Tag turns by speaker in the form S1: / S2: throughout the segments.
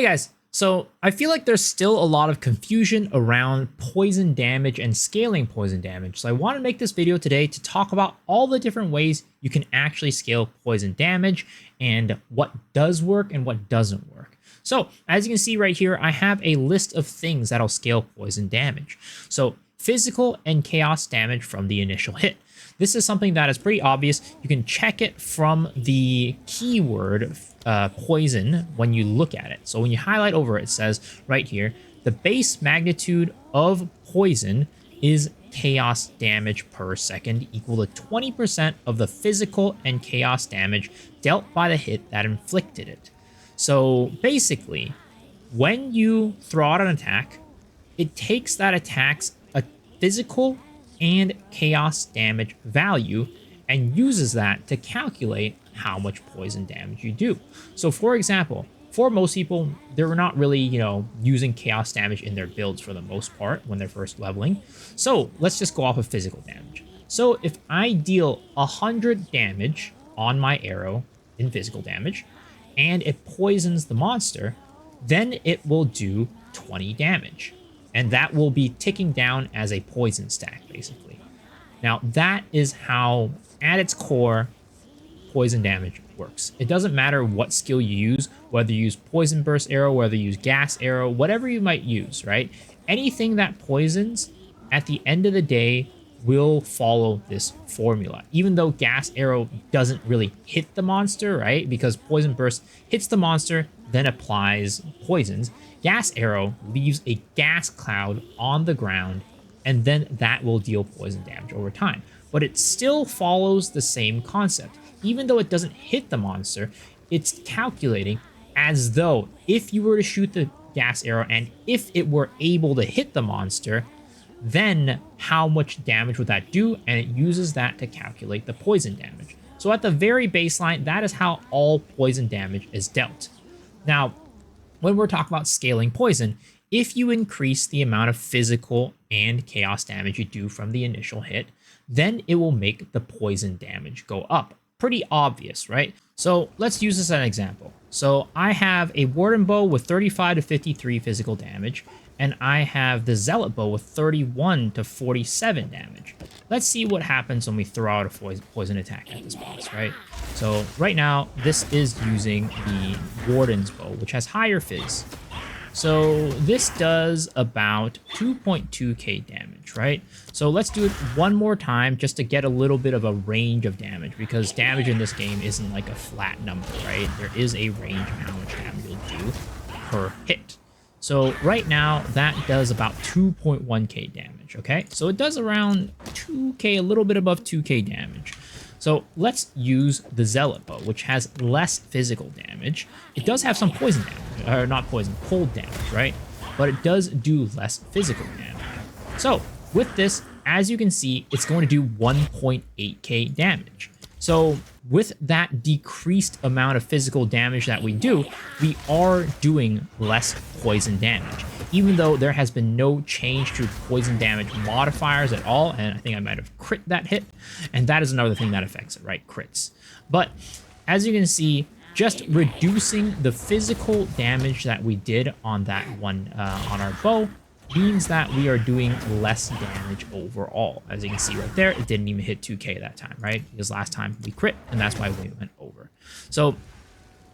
S1: Hey guys, so I feel like there's still a lot of confusion around poison damage and scaling poison damage. So I want to make this video today to talk about all the different ways you can actually scale poison damage and what does work and what doesn't work. So as you can see right here, I have a list of things that'll scale poison damage. So physical and chaos damage from the initial hit. This is something that is pretty obvious. You can check it from the keyword poison when you look at it. So when you highlight over it, it says right here, the base magnitude of poison is chaos damage per second equal to 20% of the physical and chaos damage dealt by the hit that inflicted it. So basically, when you throw out an attack, it takes that attack's physical and chaos damage value and uses that to calculate how much poison damage you do. So for example, for most people, they're not really, using chaos damage in their builds for the most part when they're first leveling. So let's just go off of physical damage. So if I deal 100 damage on my arrow in physical damage and it poisons the monster, then it will do 20 damage. And that will be ticking down as a poison stack, basically. Now, that is how, at its core, poison damage works. It doesn't matter what skill you use, whether you use poison burst arrow, whether you use gas arrow, whatever you might use, right? Anything that poisons, at the end of the day, will follow this formula. Even though gas arrow doesn't really hit the monster, right? Because poison burst hits the monster, then applies poisons. Gas arrow leaves a gas cloud on the ground, and then that will deal poison damage over time. But it still follows the same concept. Even though it doesn't hit the monster, it's calculating as though if you were to shoot the gas arrow and if it were able to hit the monster, then how much damage would that do? And it uses that to calculate the poison damage. So at the very baseline, that is how all poison damage is dealt. Now, when we're talking about scaling poison, if you increase the amount of physical and chaos damage you do from the initial hit, then it will make the poison damage go up. Pretty obvious, right? So let's use this as an example. So I have a warden bow with 35 to 53 physical damage, and I have the zealot bow with 31 to 47 damage. Let's see what happens when we throw out a poison attack at this boss, right? So right now, this is using the warden's bow, which has higher fizz. So this does about 2.2k damage, right? So let's do it one more time just to get a little bit of a range of damage, because damage in this game isn't like a flat number, right? There is a range of how much damage you'll do per hit. So right now, that does about 2.1k damage, okay? So it does around 2k, a little bit above 2k damage. So let's use the zealot bow, which has less physical damage. It does have some poison damage, or not poison, cold damage, right? But it does do less physical damage. So with this, as you can see, it's going to do 1.8k damage. So with that decreased amount of physical damage that we do, we are doing less poison damage, even though there has been no change to poison damage modifiers at all. And I think I might have crit that hit. And that is another thing that affects it, right? Crits. But as you can see, just reducing the physical damage that we did on that one, on our bow, means that we are doing less damage overall. As you can see right there, it didn't even hit 2k that time, right? Because last time we crit, and that's why we went over. So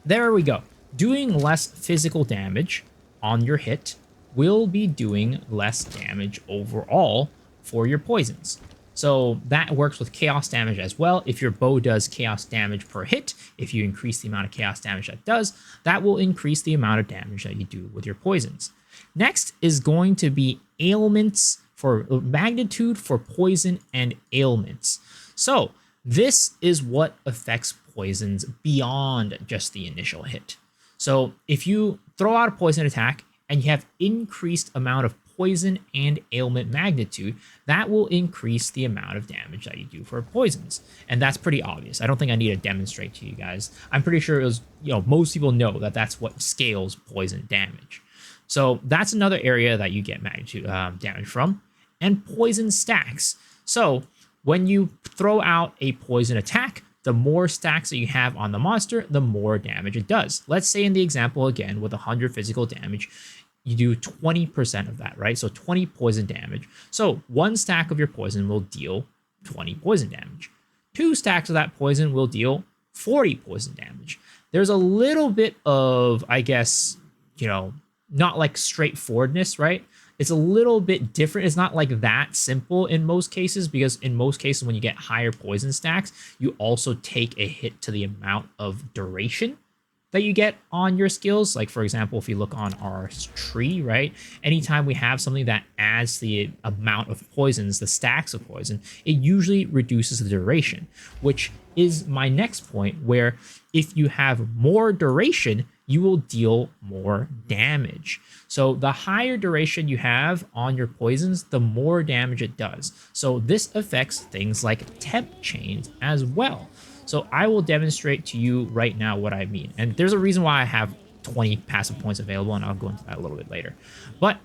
S1: there we go. Doing less physical damage on your hit will be doing less damage overall for your poisons. So that works with chaos damage as well. If your bow does chaos damage per hit, if you increase the amount of chaos damage that does, that will increase the amount of damage that you do with your poisons. Next is going to be ailments for magnitude for poison and ailments. So this is what affects poisons beyond just the initial hit. So if you throw out a poison attack and you have increased amount of poison and ailment magnitude, that will increase the amount of damage that you do for poisons. And that's pretty obvious. I don't think I need to demonstrate to you guys. I'm pretty sure it was, most people know that that's what scales poison damage. So that's another area that you get magnitude damage from. And poison stacks. So when you throw out a poison attack, the more stacks that you have on the monster, the more damage it does. Let's say in the example again, with 100 physical damage, you do 20% of that, right? So 20 poison damage. So 1 stack of your poison will deal 20 poison damage. 2 stacks of that poison will deal 40 poison damage. There's a little bit of, I guess, not like straightforwardness, right? It's a little bit different. It's not like that simple in most cases, because in most cases, when you get higher poison stacks, you also take a hit to the amount of duration that you get on your skills. Like, for example, if you look on our tree, right? Anytime we have something that adds the amount of poisons, the stacks of poison, it usually reduces the duration, which is my next point, where if you have more duration, you will deal more damage. So the higher duration you have on your poisons, the more damage it does. So this affects things like temp chains as well. So I will demonstrate to you right now what I mean. And there's a reason why I have 20 passive points available, and I'll go into that a little bit later. But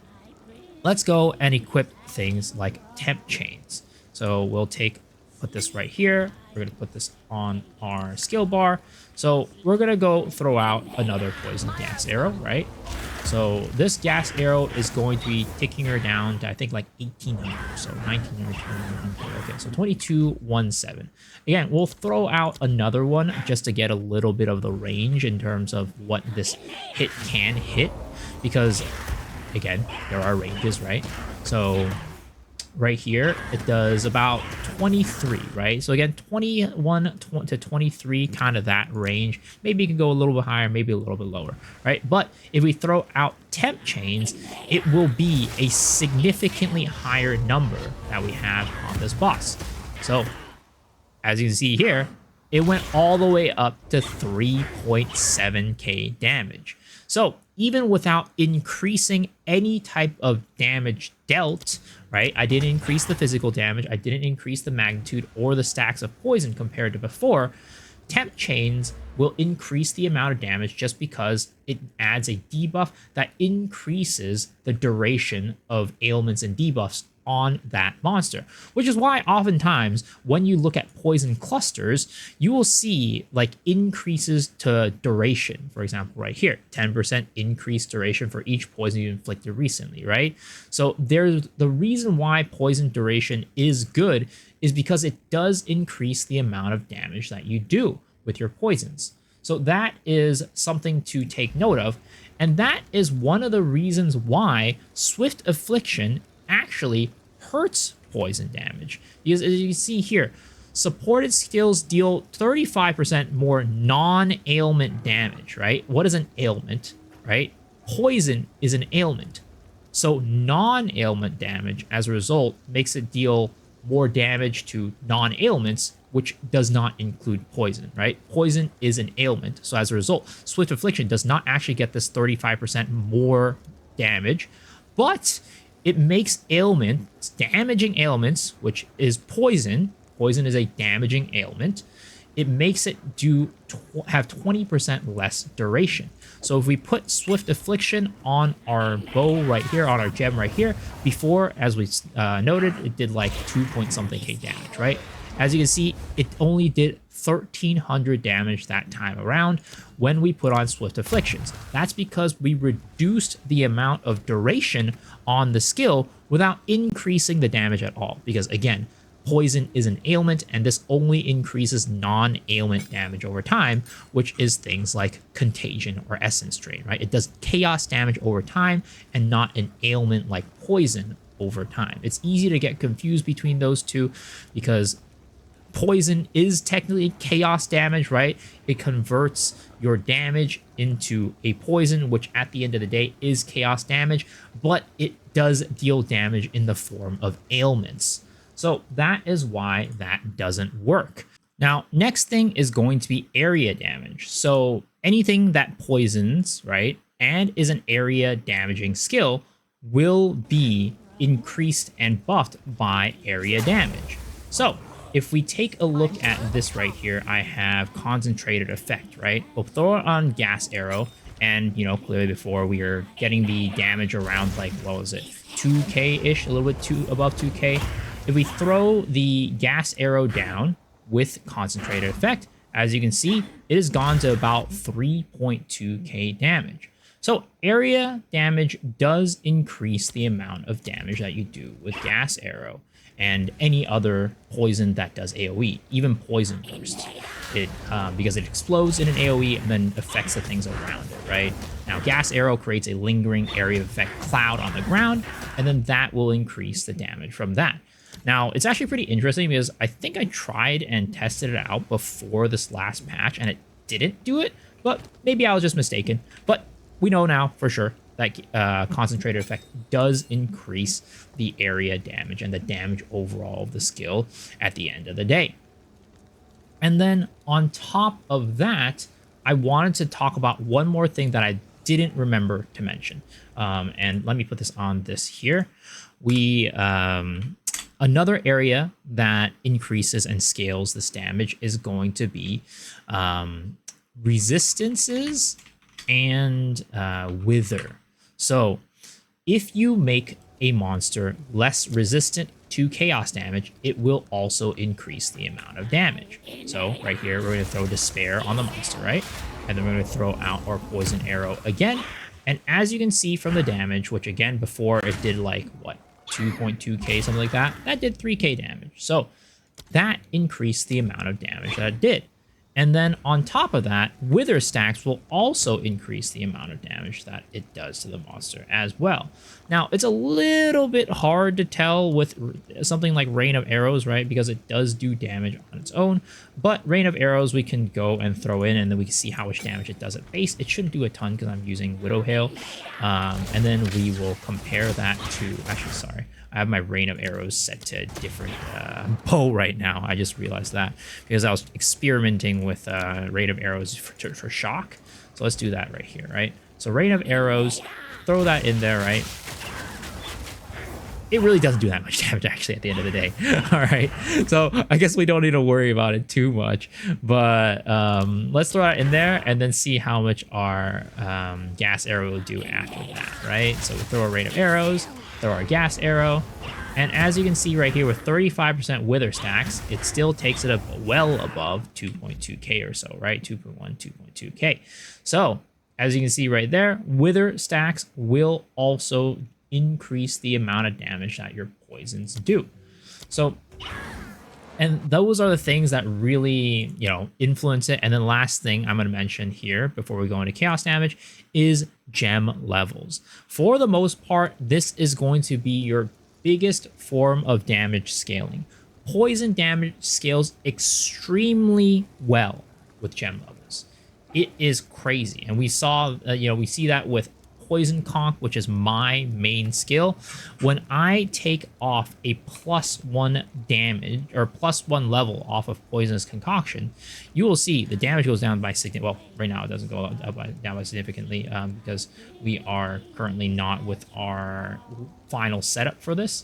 S1: let's go and equip things like temp chains. So we'll put this right here. We're gonna put this on our skill bar. So we're gonna go throw out another poison gas arrow, right? So this gas arrow is going to be ticking her down to, I think, like 1800, so 1900, 2100. Okay, so 2217. Again, we'll throw out another one just to get a little bit of the range in terms of what this hit can hit, because again, there are ranges, right? So right here, it does about 23, right? So again, 21 to 23, kind of that range. Maybe you can go a little bit higher, maybe a little bit lower, right? But if we throw out temp chains, it will be a significantly higher number that we have on this boss. So as you can see here, it went all the way up to 3.7k damage. So even without increasing any type of damage dealt, right? I didn't increase the physical damage. I didn't increase the magnitude or the stacks of poison compared to before. Temp chains will increase the amount of damage just because it adds a debuff that increases the duration of ailments and debuffs on that monster, which is why oftentimes when you look at poison clusters, you will see like increases to duration. For example, right here, 10% increased duration for each poison you inflicted recently, right? So there's the reason why poison duration is good is because it does increase the amount of damage that you do with your poisons. So that is something to take note of, and that is one of the reasons why Swift Affliction actually hurts poison damage, because as you can see here, supported skills deal 35% more non-ailment damage, right? What is an ailment, right? Poison is an ailment. So non-ailment damage, as a result, makes it deal more damage to non-ailments, which does not include poison, right? Poison is an ailment. So as a result, Swift Affliction does not actually get this 35% more damage, but it makes ailments, damaging ailments, which is poison. Poison is a damaging ailment. It makes it have 20% less duration. So if we put Swift Affliction on our bow right here, on our gem right here, before, as we noted, it did like 2 point something K damage, right? As you can see, it only did 1300 damage that time around when we put on Swift Afflictions. That's because we reduced the amount of duration on the skill without increasing the damage at all. Because again, poison is an ailment, and this only increases non-ailment damage over time, which is things like contagion or essence drain, right? It does chaos damage over time and not an ailment like poison over time. It's easy to get confused between those two because poison is technically chaos damage, right? It converts your damage into a poison, which at the end of the day is chaos damage, but it does deal damage in the form of ailments. So that is why that doesn't work. Now, next thing is going to be area damage. So anything that poisons, right, and is an area damaging skill will be increased and buffed by area damage. So if we take a look at this right here, I have concentrated effect, right? We'll throw it on gas arrow, and clearly before we were getting the damage around like, what was it, 2k-ish, a little bit above 2k. If we throw the gas arrow down, with concentrated effect. As you can see, it has gone to about 3.2k damage. So area damage does increase the amount of damage that you do with gas arrow and any other poison that does AoE, even poison burst. Because it explodes in an AoE and then affects the things around it, right? Now, gas arrow creates a lingering area of effect cloud on the ground, and then that will increase the damage from that. Now, it's actually pretty interesting because I think I tried and tested it out before this last patch and it didn't do it, but maybe I was just mistaken. But we know now for sure that concentrated effect does increase the area damage and the damage overall of the skill at the end of the day. And then on top of that, I wanted to talk about one more thing that I didn't remember to mention. And let me put this on this here. Another area that increases and scales this damage is going to be resistances and wither. So if you make a monster less resistant to chaos damage, it will also increase the amount of damage. So right here, we're going to throw despair on the monster, right? And then we're going to throw out our poison arrow again. And as you can see from the damage, which again, before it did like, what, 2.2k, something like that, that did 3k damage. So that increased the amount of damage that it did. And then on top of that, wither stacks will also increase the amount of damage that it does to the monster as well. Now, it's a little bit hard to tell with something like Rain of Arrows, right? Because it does do damage on its own. But Rain of Arrows, we can go and throw in, and then we can see how much damage it does at base. It shouldn't do a ton because I'm using Widow Hail. And then we will compare that to... Actually, sorry. I have my Rain of Arrows set to a different bow right now. I just realized that because I was experimenting with Rain of Arrows for shock. So let's do that right here, right? So Rain of Arrows, throw that in there, right? It really doesn't do that much damage, actually, at the end of the day. All right, so I guess we don't need to worry about it too much. But let's throw that in there and then see how much our gas arrow will do after that, right? So we throw a Rain of Arrows, throw our gas arrow, and as you can see right here with 35% wither stacks, it still takes it up well above 2.2k or so, right? 2.1, 2.2k. So as you can see right there, wither stacks will also increase the amount of damage that your poisons do. So, and those are the things that really, influence it. And then last thing I'm going to mention here before we go into chaos damage is gem levels. For the most part, this is going to be your biggest form of damage scaling. Poison damage scales extremely well with gem levels. It is crazy. And we saw, we see that with Poison Conk, which is my main skill. When I take off a +1 damage or +1 level off of Poisonous Concoction, you will see the damage goes down by well, right now it doesn't go down by significantly because we are currently not with our final setup for this.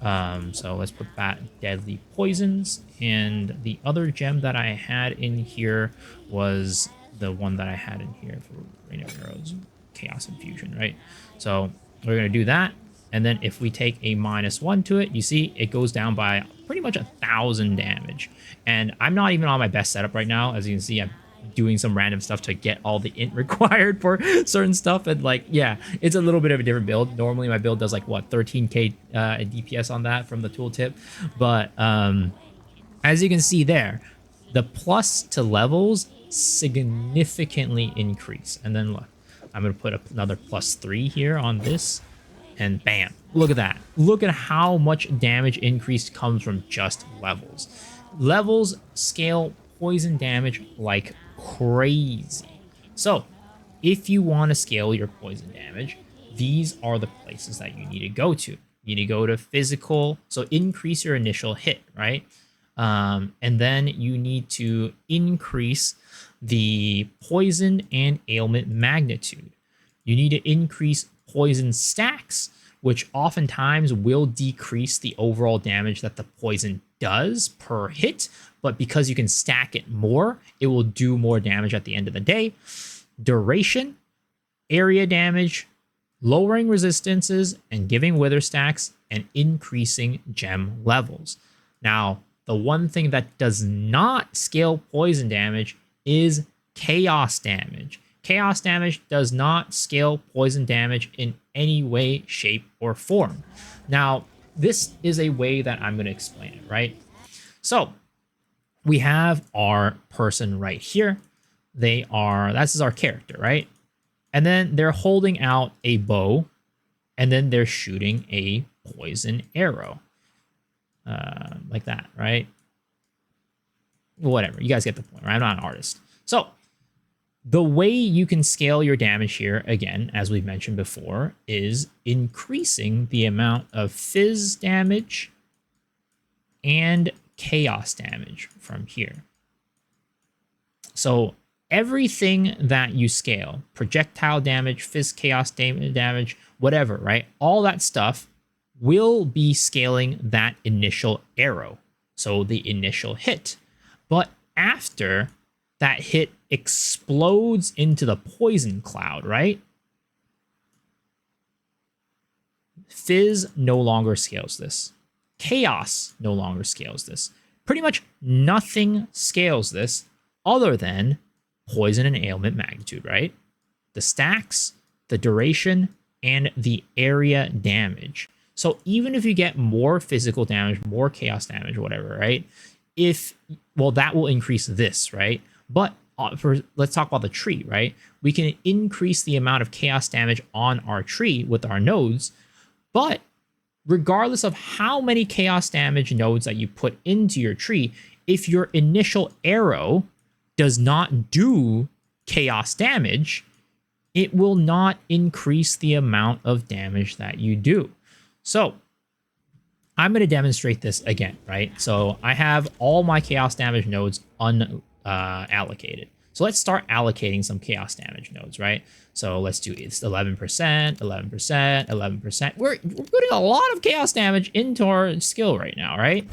S1: So let's put that Deadly Poisons, and the other gem that I had in here was the one that I had in here for Rain of Arrows. Chaos Infusion, right? So we're going to do that, and then if we take a -1 to it, you see it goes down by pretty much 1,000 damage. And I'm not even on my best setup right now. As you can see, I'm doing some random stuff to get all the int required for certain stuff, and like, yeah, it's a little bit of a different build. Normally my build does like, what, 13k DPS on that from the tooltip, but as you can see there, the plus to levels significantly increase. And then look, I'm going to put another +3 here on this, and bam, look at that. Look at how much damage increase comes from just levels. Levels scale poison damage like crazy. So if you want to scale your poison damage, these are the places that you need to go to. You need to go to physical, so increase your initial hit, right? And then you need to increase the poison and ailment magnitude. You need to increase poison stacks, which oftentimes will decrease the overall damage that the poison does per hit, but because you can stack it more, it will do more damage at the end of the day. Duration, area damage, lowering resistances, and giving wither stacks, and increasing gem levels. Now, the one thing that does not scale poison damage is chaos damage. Chaos damage does not scale poison damage in any way, shape, or form. Now, this is a way that I'm going to explain it, right? So we have our person right here. This is our character, right? And then they're holding out a bow, and then they're shooting a poison arrow. Like that, right? Whatever, you guys get the point, right? I'm not an artist. So the way you can scale your damage here, again, as we've mentioned before, is increasing the amount of fizz damage and chaos damage from here. So everything that you scale, projectile damage, fizz, chaos damage, whatever, right? All that stuff will be scaling that initial arrow, so the initial hit. But after that hit explodes into the poison cloud, right? Fizz no longer scales this. Chaos no longer scales this. Pretty much nothing scales this other than poison and ailment magnitude, right? The stacks, the duration, and the area damage. So even if you get more physical damage, more chaos damage, whatever, right? That will increase this, right? But let's talk about the tree, right? We can increase the amount of chaos damage on our tree with our nodes, but regardless of how many chaos damage nodes that you put into your tree, if your initial arrow does not do chaos damage, it will not increase the amount of damage that you do. So I'm going to demonstrate this again, right? So I have all my chaos damage nodes unallocated. So let's start allocating some chaos damage nodes, right? So let's do it's 11%, 11%, 11%. We're putting a lot of chaos damage into our skill right now, right?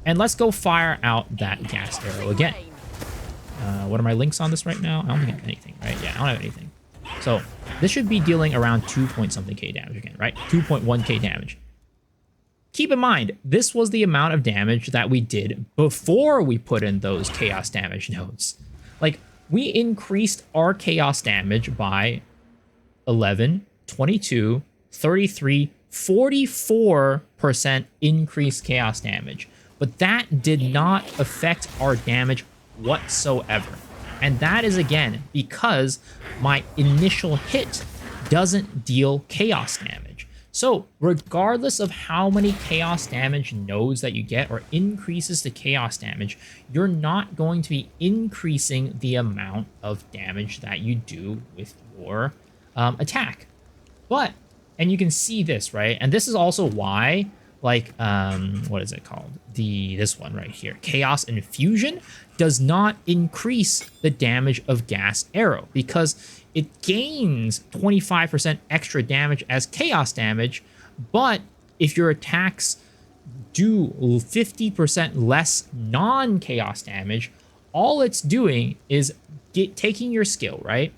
S1: And let's go fire out that gas arrow again. What are my links on this right now? I don't think I have anything, right? Yeah, I don't have anything. So this should be dealing around 2 point something K damage again, right? 2.1K damage. Keep in mind, this was the amount of damage that we did before we put in those chaos damage nodes. Like, we increased our chaos damage by 11, 22, 33, 44% increased chaos damage. But that did not affect our damage whatsoever. And that is, again, because my initial hit doesn't deal chaos damage. So regardless of how many chaos damage nodes that you get or increases the chaos damage, you're not going to be increasing the amount of damage that you do with your attack. And you can see this, right? And this is also why, like, what is it called? This one right here, Chaos Infusion, does not increase the damage of Gas Arrow because it gains 25% extra damage as chaos damage, but if your attacks do 50% less non-chaos damage, all it's doing is taking your skill, right?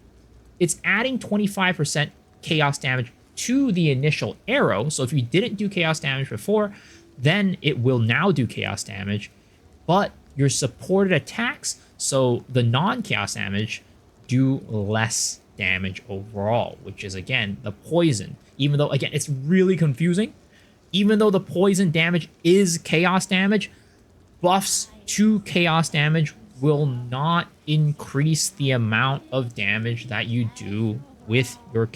S1: It's adding 25% chaos damage to the initial arrow. So if you didn't do chaos damage before, then it will now do chaos damage, but your supported attacks, so the non-chaos damage, do less damage overall, which is, again, the poison. Even though, again, it's really confusing. Even though the poison damage is chaos damage, buffs to chaos damage will not increase the amount of damage that you do with your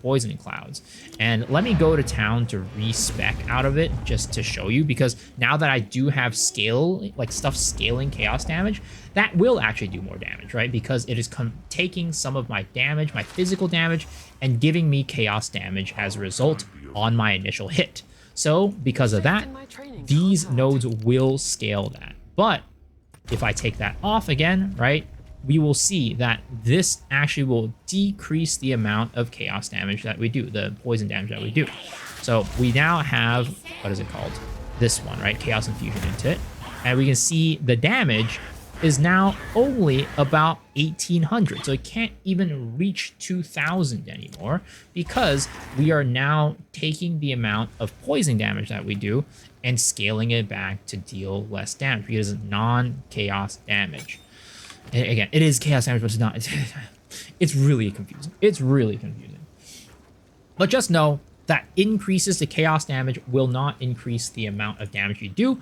S1: poison clouds. And let me go to town to respec out of it just to show you, because now that I do have scale, like stuff scaling chaos damage, that will actually do more damage, right? Because it is taking some of my damage, my physical damage, and giving me chaos damage as a result on my initial hit. So because of that, these nodes will scale that. But if I take that off again, right, we will see that this actually will decrease the amount of chaos damage that we do, the poison damage that we do. So we now have, what is it called? This one, right? Chaos Infusion into it. And we can see the damage is now only about 1800. So it can't even reach 2000 anymore because we are now taking the amount of poison damage that we do and scaling it back to deal less damage because it's non-chaos damage. And again, it is chaos damage, but it's not. It's really confusing. It's really confusing. But just know that increases the chaos damage will not increase the amount of damage you do.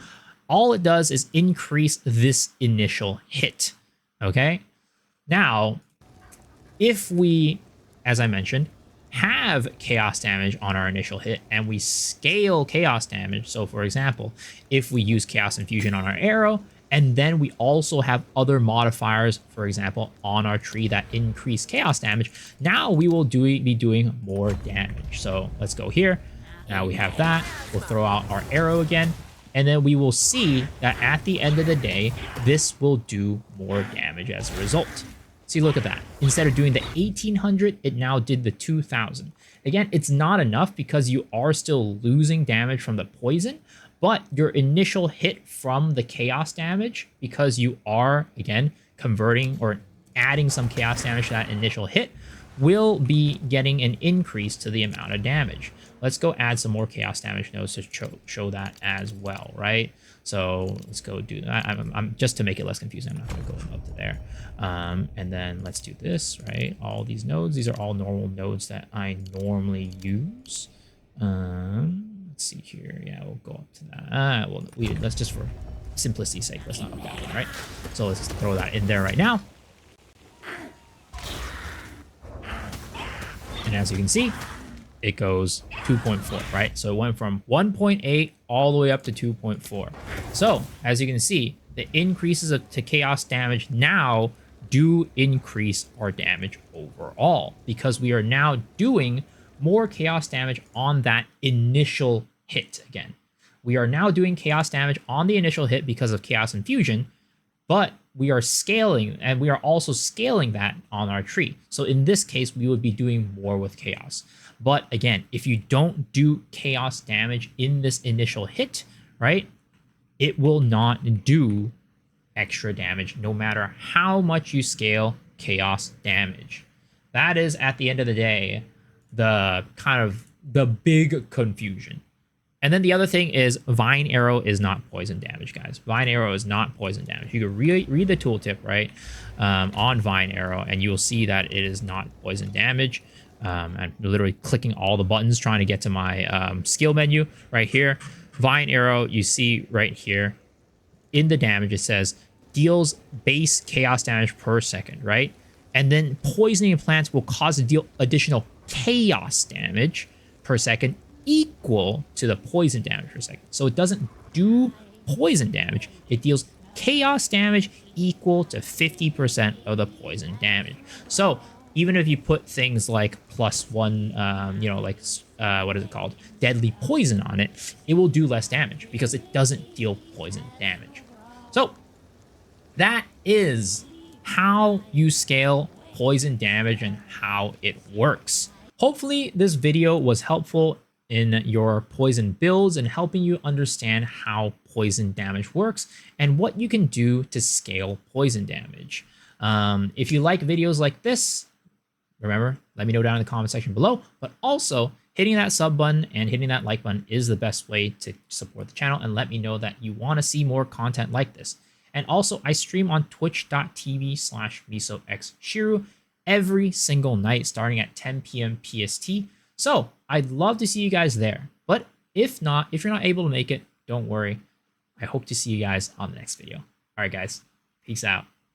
S1: All it does is increase this initial hit. Okay? Now, if we, as I mentioned, have chaos damage on our initial hit and we scale chaos damage, so for example, if we use chaos infusion on our arrow, and then we also have other modifiers, for example, on our tree that increase chaos damage, now we will be doing more damage. So let's go here. Now we have that. We'll throw out our arrow again. And then we will see that at the end of the day, this will do more damage as a result. See, look at that. Instead of doing the 1800, it now did the 2000. Again, it's not enough because you are still losing damage from the poison, but your initial hit from the chaos damage, because you are, again, converting or adding some chaos damage to that initial hit, will be getting an increase to the amount of damage. Let's go add some more chaos damage nodes to show that as well, right? So let's go do that. I'm just to make it less confusing, I'm not going to go up to there. And then let's do this, right? All these nodes, these are all normal nodes that I normally use. Let's see here. Yeah, we'll go up to that. Well, let's just for simplicity's sake, let's not up that one, right? So let's throw that in there right now. And as you can see, it goes 2.4, right? So it went from 1.8 all the way up to 2.4. So as you can see, the increases to chaos damage now do increase our damage overall because we are now doing more chaos damage on that initial hit again. We are now doing chaos damage on the initial hit because of chaos infusion, but we are scaling, and we are also scaling that on our tree. So in this case, we would be doing more with chaos. But again, if you don't do chaos damage in this initial hit, right, it will not do extra damage no matter how much you scale chaos damage. That is, at the end of the day, the kind of the big confusion. And then the other thing is Vine Arrow is not poison damage, guys. Vine Arrow is not poison damage. You can read the tooltip, right, on Vine Arrow, and you will see that it is not poison damage. I'm literally clicking all the buttons trying to get to my skill menu right here. Vine Arrow, you see right here in the damage, it says deals base chaos damage per second, right? And then poisoning plants will cause to deal additional chaos damage per second equal to the poison damage per second. So it doesn't do poison damage. It deals chaos damage equal to 50% of the poison damage. So even if you put things like +1, you know, like, what is it called? Deadly poison on it, it will do less damage because it doesn't deal poison damage. So that is how you scale poison damage and how it works. Hopefully this video was helpful in your poison builds and helping you understand how poison damage works and what you can do to scale poison damage. If you like videos like this, remember, let me know down in the comment section below, but also hitting that sub button and hitting that like button is the best way to support the channel and let me know that you want to see more content like this. And also, I stream on twitch.tv/MisoXShiru every single night starting at 10 p.m. PST. So I'd love to see you guys there. But if not, if you're not able to make it, don't worry. I hope to see you guys on the next video. All right, guys. Peace out.